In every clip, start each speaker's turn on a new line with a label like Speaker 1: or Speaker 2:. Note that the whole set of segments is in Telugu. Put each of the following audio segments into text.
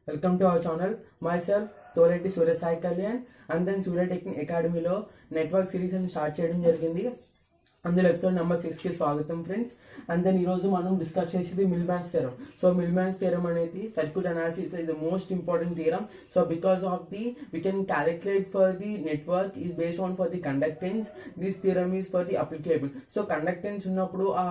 Speaker 1: Welcome to our channel. Myself Toleti Surya Sai Kalyan and then Surya Technic Academy లో నెట్వర్క్ సిరీస్ అని స్టార్ట్ చేయడం జరిగింది. అందులో ఎపిసోడ్ నెంబర్ 6కి స్వాగతం ఫ్రెండ్స్. అండ్ దెన్ ఈరోజు మనం డిస్కస్ చేసేది మిల్మ్యాన్స్ థియరం. సో మిల్మ్యాన్స్ థియరం అనేది circuit analysis is the most important theorem. So because of the we can calculate for the network is based on for the conductance. This theorem is for the applicable. So conductance ఉన్నప్పుడు ఆ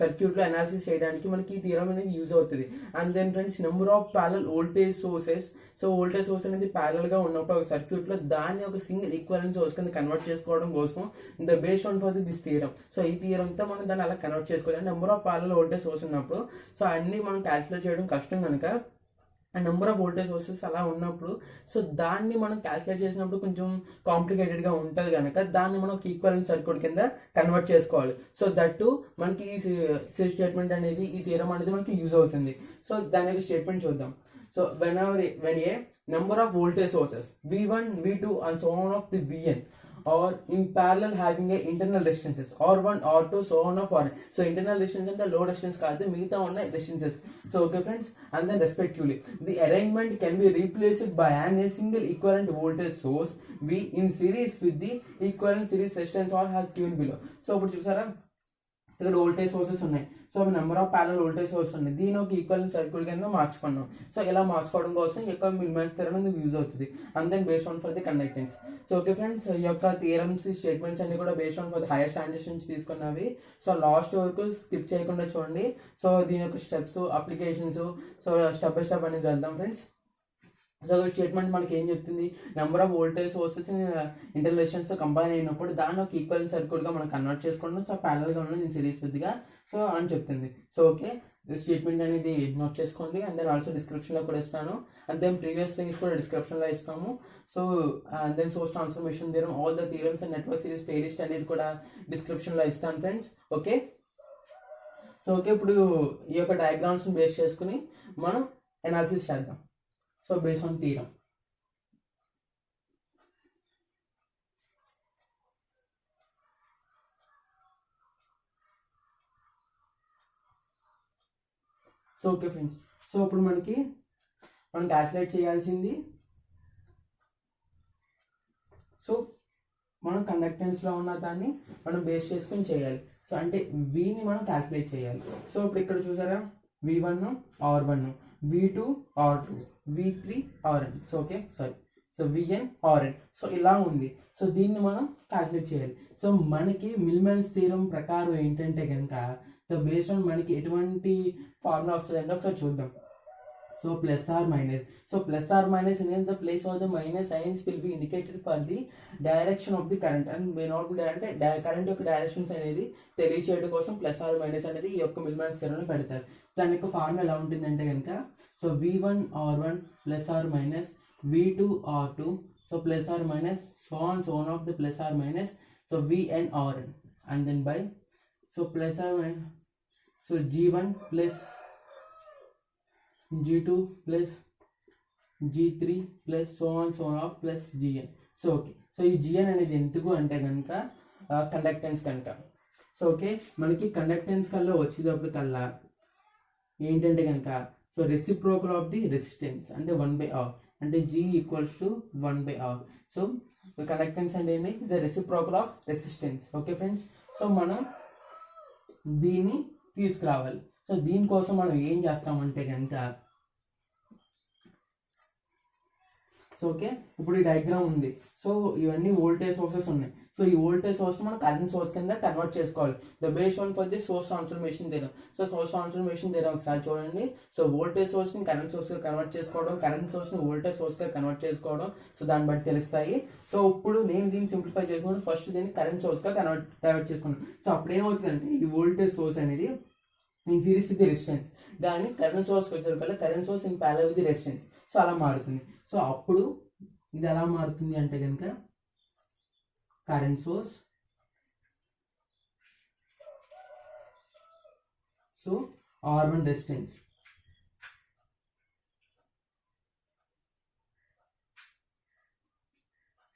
Speaker 1: సర్క్యూట్లో అనాలిసిస్ చేయడానికి మనకి ఈ థియరం అనేది యూజ్ అవుతుంది. And then friends number of parallel voltage sources. So voltage source అనేది ప్యారలల్ గా ఉన్నప్పుడు ఒక సర్క్యూట్లో దాన్ని ఒక సింగిల్ ఈక్వలెంట్ సోర్స్ కింద కన్వర్ట్ చేసుకోవడం కోసం the based on for this theorem. So ఈ థియరంతో మనం దాన్ని అలా కన్వర్ట్ చేసుకోవాలి. Number of parallel voltage source ఉన్నప్పుడు సో అన్ని మనం క్యాల్కులేట్ చేయడం కష్టం కనుక and number of voltage sources అలా ఉన్నప్పుడు సో దాన్ని మనం క్యాల్కులేట్ చేసినప్పుడు కొంచెం కాంప్లికేటెడ్గా ఉంటుంది కనుక దాన్ని మనం ఒక ఈక్వలెంట్ సర్క్యూట్ కింద కన్వర్ట్ చేసుకోవాలి. సో దట్టు మనకి ఈ స్టేట్మెంట్ అనేది ఈ థియరం అనేది మనకి యూజ్ అవుతుంది. సో దాని యొక్క స్టేట్మెంట్ చూద్దాం. So when a number of voltage sources V1, V2 and so on of the Vn or in parallel having a internal resistances R1, R2 so on of Rn. So internal resistance and the load resistance kaadu migitha unna resistances. So okay friends, and then respectively the arrangement can be replaced by a single equivalent voltage source V in series with the equivalent series resistance or has given below. So ఇప్పుడు చూసారా ఇక్కడ వోల్టేజ్ సోర్సెస్ ఉన్నాయి. So number of parallel voltage source ఉన్నాయి. దీని ఒక ఈక్వలెంట్ సర్క్యూట్ కింద మార్చుకున్నాం. సో ఇలా మార్చుకోవడం కోసం ఈ యొక్క మిల్మ్యాన్స్ థియరం అనేది యూజ్ అవుతుంది. And then based on for the conductance. So okay friends, ఈ యొక్క థియరమ్స్ స్టేట్మెంట్స్ అన్ని కూడా based on for the higher standards నుంచి తీసుకున్నవి. సో లాస్ట్ వరకు స్కిప్ చేయకుండా చూడండి. సో దీని యొక్క steps, applications, so step by step అనేది వెళ్దాం ఫ్రెండ్స్. సో స్టేట్మెంట్ మనకి ఏం చెప్తుంది, number of voltage sources interrelations combine అయినప్పుడు దాన్ని ఒక ఈక్వలెంట్ సర్క్యూట్గా మనం కన్వర్ట్ చేసుకుంటాం. సో ప్యారల్గా ఉన్నది సిరీస్ విత్గా సో అని చెప్తుంది. సో ఓకే, స్టేట్మెంట్ అనేది నోట్ చేసుకోండి. అండ్ దెన్ ఆల్సో డిస్క్రిప్షన్లో కూడా ఇస్తాను. అండ్ దెన్ ప్రీవియస్ థింగ్స్ కూడా డిస్క్రిప్షన్లో ఇస్తాము. So and then source transformation theorem, all the theorems and network series playlist అనేది కూడా డిస్క్రిప్షన్లో ఇస్తాను ఫ్రెండ్స్. ఓకే, సో ఓకే, ఇప్పుడు ఈ యొక్క డయాగ్రామ్స్ని బేస్ చేసుకుని మనం అనాలిసిస్ చేద్దాం. So based on theorem. So okay friends, so ఇప్పుడు మనం క్యాల్కులేట్ చేయాల్సింది, సో మనం కండక్టెన్స్లో ఉన్న దాన్ని మనం బేస్ చేసుకుని చేయాలి. సో అంటే వీని మనం క్యాల్కులేట్ చేయాలి. సో ఇప్పుడు ఇక్కడ చూసారా, V1 R1, V2 R2, V3 Rn. So okay so Vn Rn. So ఇలా ఉంది. సో దీన్ని మనం క్యాల్కులేట్ చేయాలి. సో మనకి మిల్మ్యాన్స్ థియరం ప్రకారం ఏంటంటే కనుక సో బేస్డ్ ఆన్ మనకి ఎటువంటి ఫార్ములా వస్తుంది అంటే ఒకసారి చూద్దాం. So plus or minus. So plus or minus in the place of the minus signs will be indicated for the direction of the current and may not be అంటే కరెంట్ యొక్క డైరెక్షన్స్ అనేది తెలియచేయడం కోసం ప్లస్ ఆర్ మైనస్ అనేది ఈ యొక్క మిల్మ్యాన్స్ థియరంని పెడతారు. దాని యొక్క ఫార్ములా ఎలా ఉంటుందంటే కనుక so V1 R1 plus or minus V2 R2 so plus or minus so on of the plus or minus so Vn Rn and then by so plus or minus so G1 plus G2 plus G3 plus so on of plus Gn. So okay, so ఈ Gn అనేది ఎందుకు అంటే కనుక కండక్టెన్స్ కనుక. సో ఓకే, మనకి కండక్టెన్స్ కల్లా వచ్చేటప్పుడు కల్లా ఏంటంటే కనుక so reciprocal of the resistance అంటే 1/R అంటే G equals to 1/R. So conductance అంటే ఏంటి, is the reciprocal of resistance. Okay friends, so మనం దీన్ని తీసుకురావాలి. సో దీనికోసం మనం ఏం చేస్తామంటే కనుక సో ఓకే, ఇప్పుడు ఈ డయాగ్రామ్ ఉంది. సో ఇవన్నీ వోల్టేజ్ సోర్సెస్ ఉన్నాయి. సో ఈ వోల్టేజ్ సోర్స్ మనం కరెంట్ సోర్స్ కింద కన్వర్ట్ చేసుకోవాలి. The based on for the source transformation theorem. So source transformation theorem ఒకసారి చూడండి. సో వోల్టేజ్ సోర్స్ ని కరెంట్ సోర్స్ గా కన్వర్ట్ చేసుకోవడం, కరెంట్ సోర్స్ ని వోల్టేజ్ సోర్స్ గా కన్వర్ట్ చేసుకోవడం, సో దాన్ని బట్టి తెలుస్తాయి. సో ఇప్పుడు నేను దీన్ని సింప్లిఫై చేసుకుంటే ఫస్ట్ దీన్ని కరెంట్ సోర్స్ గా డైవర్ట్ చేసుకున్నాను. సో అప్పుడు ఏమవుతుందంటే ఈ వోల్టేజ్ సోర్స్ అనేది in series with the resistance, దాన్ని కరెంట్ సోర్స్కి వచ్చేసరికి current source in parallel with the resistance. So అలా మారుతుంది. సో అప్పుడు ఇది ఎలా మారుతుంది అంటే కనుక current source so R1 resistance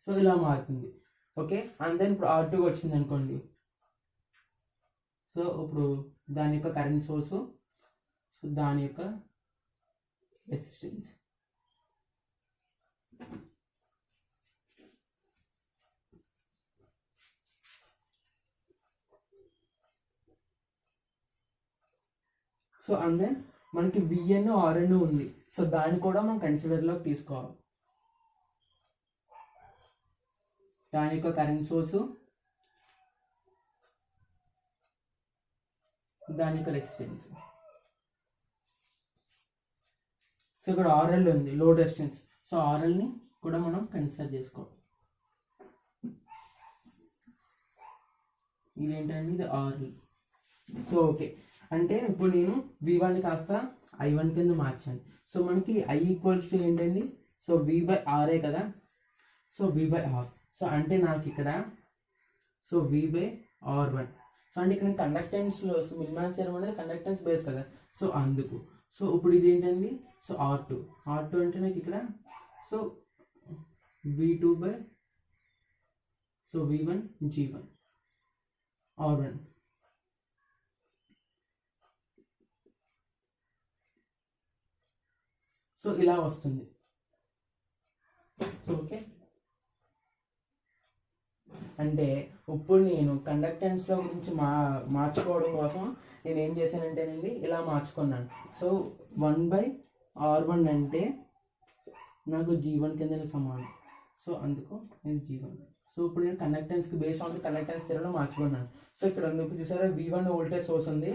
Speaker 1: so ఇలా మారుతుంది. ఓకే, అండ్ దెన్ ఇప్పుడు R2 వచ్చింది అనుకోండి. సో ఇప్పుడు దాని యొక్క కరెంట్ సోర్సు సో దాని యొక్క రెసిస్టెన్స్. సో అండ్ దెన్ మనకి విఎన్ ఆర్ఎన్ ఉంది. సో దాన్ని కూడా మనం కన్సిడర్లోకి తీసుకోవాలి. దాని యొక్క కరెంట్ సోర్సు, దాని యొక్క రెసిస్టెన్స్. సో ఇక్కడ ఆర్ఎల్ ఉంది, లోడ్ రెసిస్టెన్స్. సో ఆర్ఎల్ని కూడా మనం కన్సిడర్ చేసుకోవాలి. ఇదేంటండి, ఇది ఆర్ఎల్. సో ఓకే, అంటే ఇప్పుడు నేను V1 కాస్త I1 కింద మార్చాను. సో మనకి I ఈక్వల్స్ టు ఏంటండి, సో V/Rఏ కదా. So V/R. సో అంటే నాకు ఇక్కడ సో V/R1. సో అంటే ఇక్కడ కండక్టెన్స్లో మిల్మాన్ థియరం అనేది కండక్టెన్స్ బేస్ కదా. సో అందుకు సో ఇప్పుడు ఇది ఏంటండి, సో R2 అంటే నాకు ఇక్కడ so V2 so V1 G1 R1. So ఇలా వస్తుంది. సో ఓకే, అంటే ఇప్పుడు నేను కండక్టెన్స్లో గురించి మార్చుకోవడం కోసం నేను ఏం చేశానంటేనండి, ఇలా మార్చుకున్నాను. సో 1/R1 అంటే నాకు G1 కింద సమానం. సో అందుకు ఇది G1. సో ఇప్పుడు నేను కండక్టెన్స్కి బేస్ ఆన్ కండక్టెన్స్ థియరీలో మార్చుకున్నాను. సో ఇక్కడ ఉంది, ఇప్పుడు చూసారా V1 వోల్టేజ్ సోర్స్ ఉంది,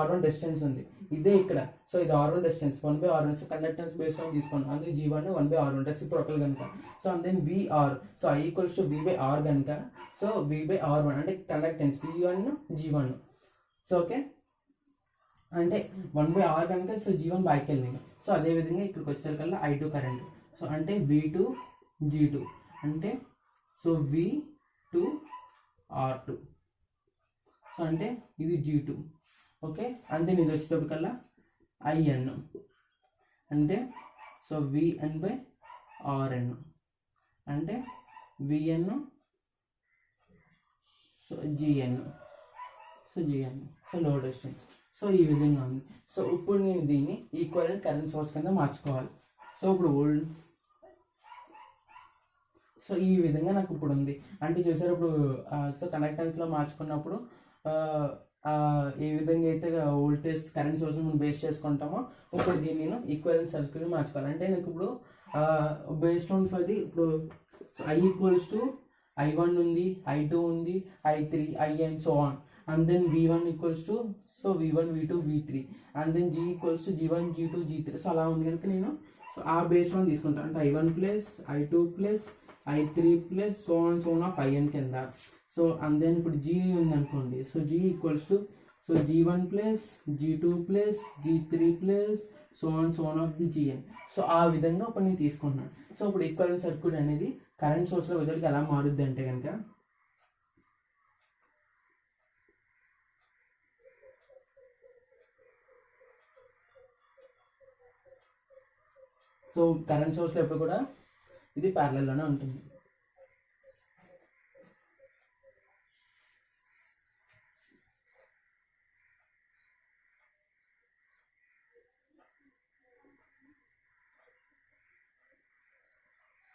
Speaker 1: R1 డిస్టెన్స్ ఉంది. ఇదే ఇక్కడ. సో ఇది R1 distance 1/R1. So conductance base on తీసుకోండి, అందుకే G1 1/R1 రెసిప్రోకల్ కనుక. So and then VR. So I equals to V/R కనుక. సో V/R1 అంటే conductance V1 G1. So okay, అంటే 1/R కనుక సో G1 బైక్ వెళ్ళింది. సో అదేవిధంగా ఇక్కడికి వచ్చేసరికల్లా I2 కరెంట్. సో అంటే V2 G2 అంటే సో V2 R2. సో అంటే ఇది G2. ఓకే, అంతే. ఇది వచ్చేటప్పటికల్లా IN అంటే సో VN/RN అంటే VN so GN. So GN so load resistance. So ఈ విధంగా ఉంది. సో ఇప్పుడు నేను దీన్ని ఈక్వలెంట్ కరెంట్ సోర్స్ కింద మార్చుకోవాలి. సో ఇప్పుడు సో ఈ విధంగా నాకు ఇప్పుడు ఉంది. అంటే చూసారు ఇప్పుడు సో కండక్టెన్స్లో మార్చుకున్నప్పుడు ఏ విధంగా అయితే వోల్టేజ్ కరెంట్ సోర్స్ మనం బేస్ చేసుకుంటామో ఇప్పుడు దీన్ని నేను ఈక్వలెంట్ సర్క్యూట్ మార్చుకోవాలి. అంటే నాకు ఇప్పుడు బేస్డ్ ఆన్ ఫర్ ది ఇప్పుడు I ఈక్వల్స్ టు I1 ఉంది, I2 ఉంది, I3 IN so on. And then V1 equals to so V1 V2 V3 and then G equals to G1 G2 G3. So అలా ఉంది కనుక నేను సో ఆ బేస్ ఆన్ తీసుకుంటాను. అంటే I1 plus I2 plus I3 plus so on of IN కింద. సో అండ్ దెన్ ఇప్పుడు G ఉందనుకోండి. So G equals to so G1 plus G2 plus G3 plus so on of the GN. So ఆ విధంగా ఇప్పుడు నేను తీసుకుంటున్నాను. సో ఇప్పుడు ఈక్వలెంట్ సర్క్యూట్ అనేది కరెంట్ సోర్స్లో వదిలికి ఎలా మారుద్ది అంటే కనుక సో కరెంట్ సోర్స్లో ఎప్పుడు కూడా ఇది ప్యారలల్లోనే ఉంటుంది.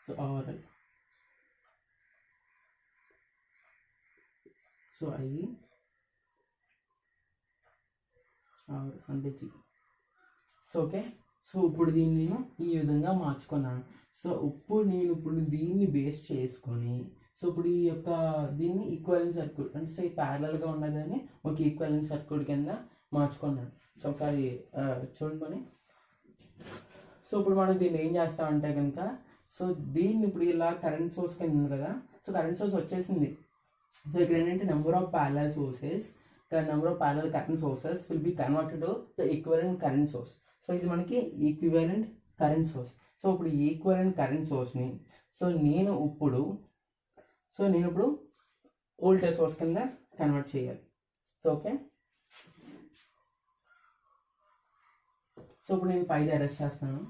Speaker 1: So RL so I R అంటే G. సో ఓకే, సో ఇప్పుడు దీన్ని నేను ఈ విధంగా మార్చుకున్నాను. సో ఇప్పుడు దీన్ని బేస్ చేసుకొని సో ఇప్పుడు ఈ యొక్క దీన్ని ఈక్వలెంట్ సర్క్యూట్ అంటే సో ప్యారలల్గా ఉన్నదని ఒక ఈక్వలెంట్ సర్క్యూట్ కింద మార్చుకున్నాను. సో ఒకసారి చూడండి. సో ఇప్పుడు మనం దీన్ని ఏం చేస్తామంటే కనుక సో దీన్ని ఇప్పుడు ఇలా కరెంట్ సోర్స్ కింద ఉంది కదా. సో కరెంట్ సోర్స్ వచ్చేసింది. సో ఇక్కడ ఏంటంటే number of parallel sources number of parallel current sources will be converted to the equivalent current source. So ఇది మనకి ఈక్వివలెంట్ కరెంట్ సోర్స్. సో ఇప్పుడు ఈక్వలెంట్ కరెంట్ సోర్స్ని సో నేను ఇప్పుడు వోల్టేజ్ సోర్స్ కింద కన్వర్ట్ చేయాలి. సో ఓకే, సో ఇప్పుడు నేను పైది అరెస్ట్ చేస్తాను.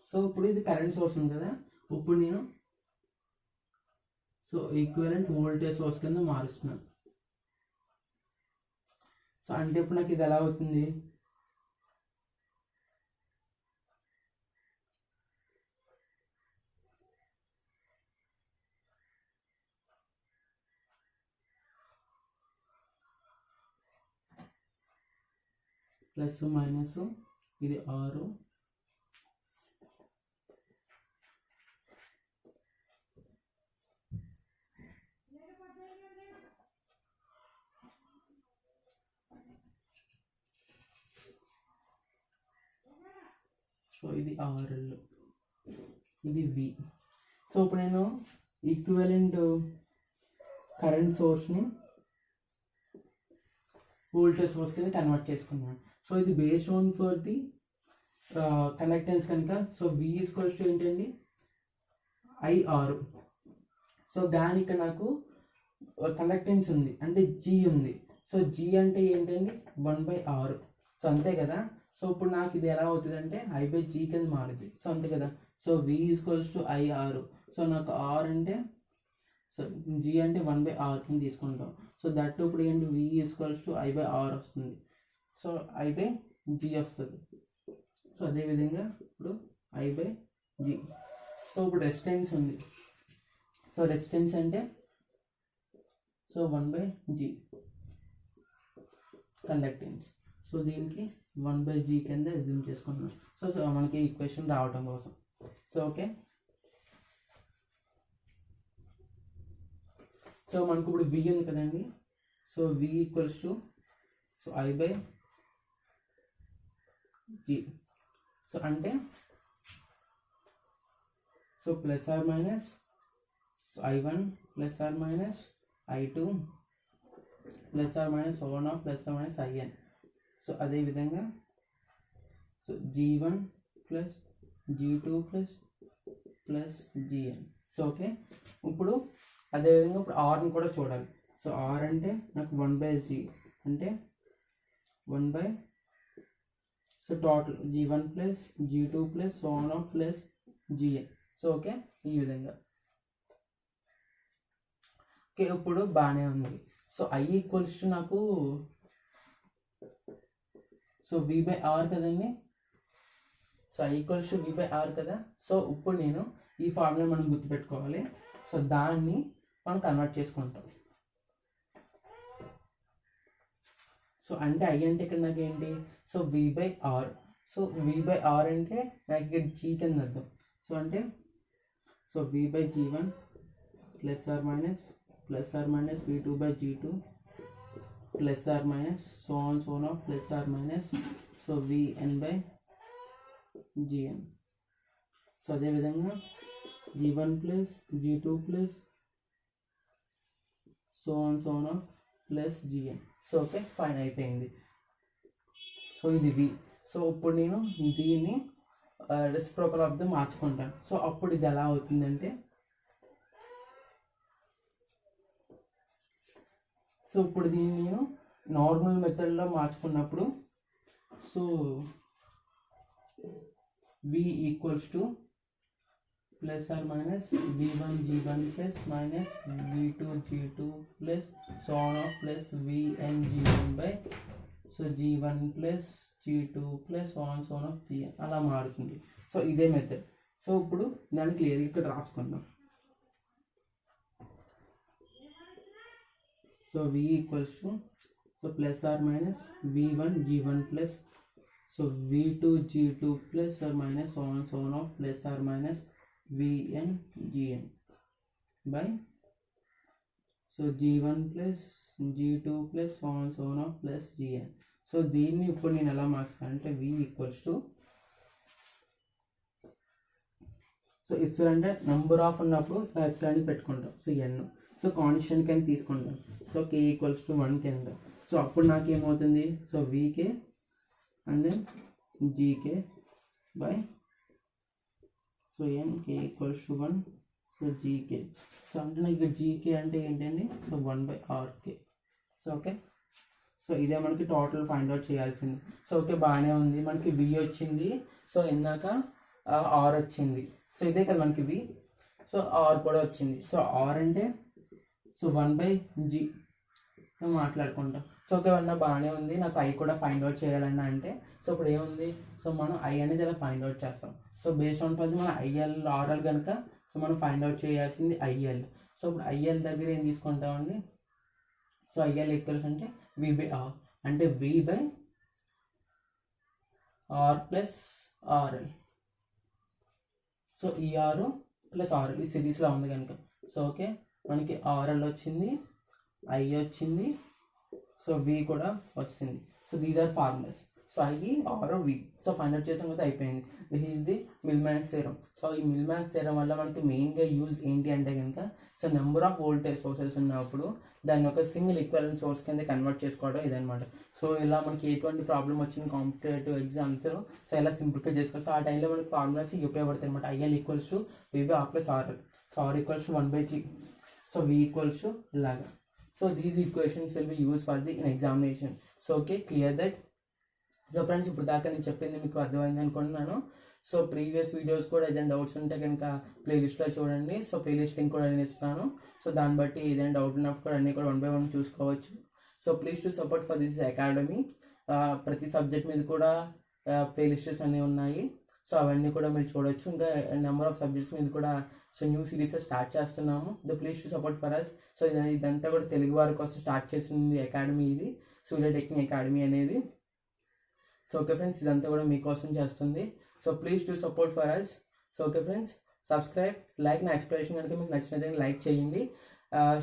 Speaker 1: సో ఇప్పుడు ఇది కరెంట్ సోర్స్ ఉంది కదా. ఇప్పుడు నేను సో ఈక్వివలెంట్ వోల్టేజ్ సోర్స్ కింద మారుస్తున్నాను. సో అంటే ఇప్పుడు నాకు ఇది ఎలా అవుతుంది, ప్లస్ మైనస్ ఇది 6, సో ఇది RL, ఇది V. సో ఇప్పుడు నేను ఈక్వివలెంట్ కరెంట్ సోర్స్ని వోల్టేజ్ సోర్స్ కింద కన్వర్ట్ చేసుకున్నాను. సో ఇది based on for the conductance కనుక, సో V ఈక్వల్స్ టు ఏంటండి IR. సో దాని ఇక్కడ నాకు కండక్టెన్స్ ఉంది అంటే G ఉంది. సో G అంటే ఏంటండి 1/R. సో అంతే కదా. సో ఇప్పుడు నాకు ఇది ఎలా అవుతుంది అంటే I/G కింద మారుతుంది. సో అంతే కదా. So V equals to IR. So నాకు R అంటే, సో G అంటే 1/R కింద తీసుకుంటాం. సో దట్ ఇప్పుడు ఏంటి V ఈక్వల్స్ టు I/R వస్తుంది. సో I/G వస్తుంది. సో అదేవిధంగా ఇప్పుడు I/G. సో ఇప్పుడు రెసిస్టెన్స్ ఉంది. సో రెసిస్టెన్స్ అంటే సో 1/G కండక్టెన్స్. సో దీనికి 1/G కింద అజ్యూమ్ చేసుకుంటున్నాం. సో మనకి ఈక్వేషన్ రావడం కోసం. సో ఓకే, సో మనకు ఇప్పుడు V ఉంది కదండి. So V equals to so I/G. So అంటే so plus or minus I1 plus or minus I2 plus or minus O1 plus or minus IN. So అదేవిధంగా so G1 plus G2 plus GN. So okay, ఇప్పుడు అదేవిధంగా ఇప్పుడు Rని కూడా చూడాలి. సో R అంటే నాకు 1/G అంటే 1/, so total G1 plus G2 plus O1 plus GN. So okay, ఈ విధంగా. ఓకే, ఇప్పుడు బాగానే ఉంది. సో I ఈక్వల్స్ టు నాకు సో V/R కదండి. So I equals to V/R కదా. సో ఇప్పుడు నేను ఈ ఫార్ములా మనం గుర్తుపెట్టుకోవాలి. సో దాన్ని మనం కన్వర్ట్ చేసుకుంటాం. సో అంటే I అంటే ఇక్కడ నాకు ఏంటి, సో V/R. సో V/R అంటే నాకు ఇక్కడ G కింద అర్థం. సో అంటే so V/G1 plus or minus V2/G2 plus or minus so on plus or minus so VN/GN. So అదేవిధంగా G1 plus G2 plus so on plus GN. So okay, fine అయిపోయింది. సో ఇది V. సో ఇప్పుడు నేను దీన్ని రెసిప్రోకల్ ఆఫ్ ద మార్చుకుంటాను. సో అప్పుడు ఇది ఎలా అవుతుందంటే, సో ఇప్పుడు దీన్ని నేను నార్మల్ మెథడ్లో మార్చుకున్నప్పుడు so V equals to plus or minus V1G1 plus minus V2G2 plus so on plus VN/GN by so G1 plus G2 plus on GN అలా మారుతుంది. సో ఇదే మెథడ్. సో ఇప్పుడు దాన్ని క్లియర్గా ఇక్కడ రాసుకుందాం. So V equals to so plus or minus V1G1 plus so V2G2 plus or minus on plus or minus VN/GN by so G1 plus G2 plus on plus GN. So దీన్ని ఇప్పుడు నేను ఎలా మార్చుతాను అంటే V equals to so epsilon అంటే నంబర్ ఆఫ్ ఉన్నప్పుడు ఎప్సిలాన్ పెట్టుకుంటాం. సో N సో కాన్స్టెంట్ కింద తీసుకుంటాం. సో K ఈక్వల్స్ టు 1 కింద. సో అప్పుడు నాకు ఏమవుతుంది, so VK and then GK by so N K equals to 1 so GK. So అంటే నాకు ఇక్కడ GK అంటే ఏంటండి, so 1/RK. So okay, so ఇదే మనకి టోటల్ ఫైండ్ అవుట్ చేయాల్సింది. సో ఓకే, బాగానే ఉంది. మనకి V వచ్చింది. సో ఇందాక R వచ్చింది. సో ఇదే కదా మనకి V. సో R కూడా వచ్చింది. సో R అంటే సో 1/G మాట్లాడుకుంటాం. సో ఓకే అన్న బాగానే ఉంది, నాకు ఐ కూడా ఫైండ్ అవుట్ చేయాలన్నా అంటే, సో ఇప్పుడు ఏముంది, సో మనం ఐ అనేది ఇలా ఫైండ్ అవుట్ చేస్తాం. సో బేస్డ్ ఆన్ ఫస్ట్ మనం ఐఎల్ ఆర్ఎల్ కనుక సో మనం ఫైండ్ అవుట్ చేయాల్సింది ఐఎల్. సో ఇప్పుడు ఐఎల్ దగ్గర ఏం తీసుకుంటామండి, సో ఐఎల్ ఈక్వల్స్ అంటే వి బై ఆర్, అంటే V by R plus RL. So ER plus RL ఈ సిరీస్లో ఉంది కనుక సో ఓకే మనకి ఆర్ఎల్ వచ్చింది, ఐ వచ్చింది, సో వి కూడా వస్తుంది. So these are formulas. So I R V so find out చేసాం కదా అయిపోయింది. This is the Millman's theorem. So ఈ మిల్మాన్స్ థియరం వల్ల మనకి మెయిన్గా యూజ్ ఏంటి అంటే కనుక so number of voltage sources ఉన్నప్పుడు దాన్ని ఒక సింగిల్ ఈక్వలెంట్ సోర్స్ కింద కన్వర్ట్ చేసుకోవడం ఇదనమాట. సో ఇలా మనకి ఎటువంటి ప్రాబ్లం వచ్చింది కాంపిటేటివ్ ఎగ్జామ్స్ సో ఇలా సింపుల్గా చేసుకోవచ్చు. సో ఆ టైంలో మనకి ఫార్ములాస్ ఉపయోగపడతాయి అనమాట. IL equals to V by R plus RL. So R equals to 1/G. So V equals to ఇలాగా. So these equations will be use for the in examination. So okay clear that. So friends ఇప్పుడు దాకా నేను చెప్పింది మీకు అర్థమైంది అనుకుంటున్నాను. సో ప్రీవియస్ వీడియోస్ కూడా ఏదైనా డౌట్స్ ఉంటే కనుక ప్లేలిస్ట్లో చూడండి. సో ప్లేలిస్ట్ లింక్ కూడా నేను ఇస్తాను. సో దాన్ని బట్టి ఏదైనా డౌట్ ఉన్నప్పుడు కూడా అన్నీ కూడా 1 by 1 చూసుకోవచ్చు. So please to support for this academy. ప్రతి సబ్జెక్ట్ మీద కూడా ప్లేలిస్టెస్ అన్నీ ఉన్నాయి. సో అవన్నీ కూడా మీరు చూడొచ్చు. ఇంకా నెంబర్ ఆఫ్ సబ్జెక్ట్స్ మీద కూడా సో న్యూ సిరీస్ స్టార్ట్ చేస్తున్నాము. The please to support for us. So ఇదంతా కూడా తెలుగు వారి కోసం స్టార్ట్ చేసింది అకాడమీ ఇది, సూర్య టెక్నిక్ అకాడమీ అనేది. సో ఓకే ఫ్రెండ్స్ ఇదంతా కూడా మీకోసం చేస్తుంది. So please to support for us. So okay friends subscribe, like. నా ఎక్స్ప్లెనేషన్ కనుక మీకు నచ్చినట్లయితే లైక్ చేయండి,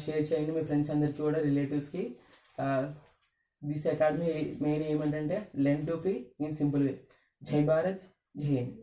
Speaker 1: షేర్ చేయండి మీ ఫ్రెండ్స్ అందరికీ కూడా, రిలేటివ్స్కి. దిస్ అకాడమీ మెయిన్ ఏమంటే learn to free in simple way. జై భారత్, జై హింద్.